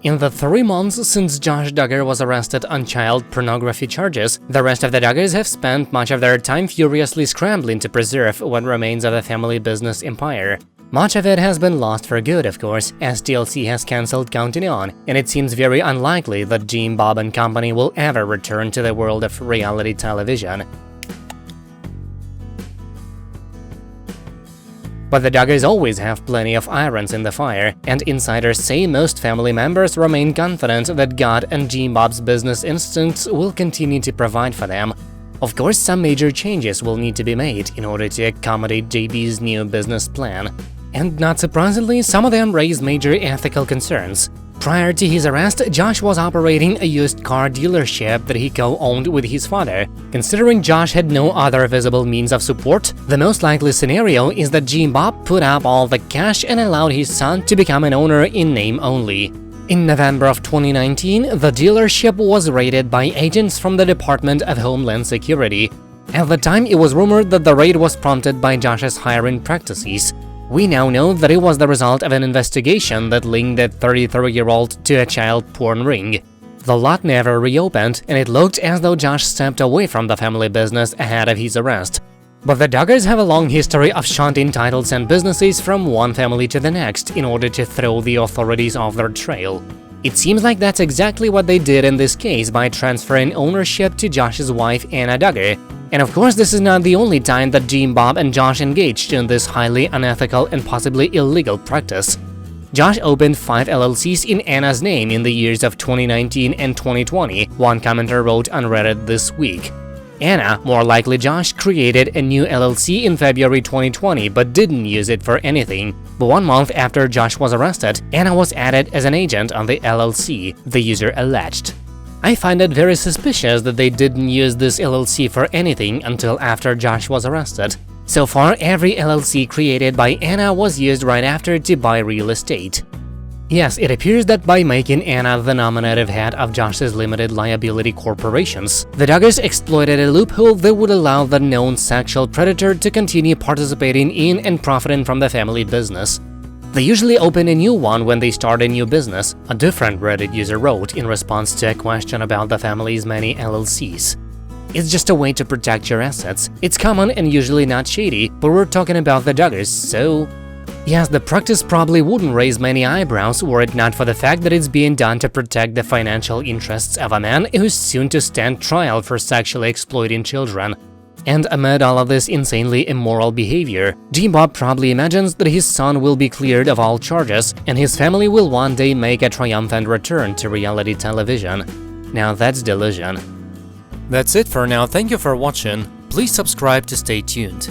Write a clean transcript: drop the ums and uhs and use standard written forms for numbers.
In the 3 months since Josh Duggar was arrested on child pornography charges, the rest of the Duggars have spent much of their time furiously scrambling to preserve what remains of the family business empire. Much of it has been lost for good, of course, as TLC has cancelled Counting On, and it seems very unlikely that Jim, Bob and company will ever return to the world of reality television. But the Duggars always have plenty of irons in the fire, and insiders say most family members remain confident that God and Jim Bob's business instincts will continue to provide for them. Of course, some major changes will need to be made in order to accommodate JB's new business plan. And not surprisingly, some of them raise major ethical concerns. Prior to his arrest, Josh was operating a used car dealership that he co-owned with his father. Considering Josh had no other visible means of support, the most likely scenario is that Jim Bob put up all the cash and allowed his son to become an owner in name only. In November of 2019, the dealership was raided by agents from the Department of Homeland Security. At the time, it was rumored that the raid was prompted by Josh's hiring practices. We now know that it was the result of an investigation that linked the 33-year-old to a child porn ring. The lot never reopened, and it looked as though Josh stepped away from the family business ahead of his arrest. But the Duggars have a long history of shunting titles and businesses from one family to the next in order to throw the authorities off their trail. It seems like that's exactly what they did in this case by transferring ownership to Josh's wife, Anna Duggar. And of course, this is not the only time that Jim, Bob and Josh engaged in this highly unethical and possibly illegal practice. Josh opened 5 LLCs in Anna's name in the years of 2019 and 2020, one commenter wrote on Reddit this week. Anna, more likely Josh, created a new LLC in February 2020 but didn't use it for anything. But 1 month after Josh was arrested, Anna was added as an agent on the LLC, the user alleged. I find it very suspicious that they didn't use this LLC for anything until after Josh was arrested. So far, every LLC created by Anna was used right after to buy real estate. Yes, it appears that by making Anna the nominative head of Josh's limited liability corporations, the Duggars exploited a loophole that would allow the known sexual predator to continue participating in and profiting from the family business. They usually open a new one when they start a new business, a different Reddit user wrote in response to a question about the family's many LLCs. It's just a way to protect your assets. It's common and usually not shady, but we're talking about the Duggars, so… Yes, the practice probably wouldn't raise many eyebrows were it not for the fact that it's being done to protect the financial interests of a man who's soon to stand trial for sexually exploiting children. And amid all of this insanely immoral behavior, Jim Bob probably imagines that his son will be cleared of all charges and his family will one day make a triumphant return to reality television. Now that's delusion. That's it for now, thank you for watching, please subscribe to stay tuned.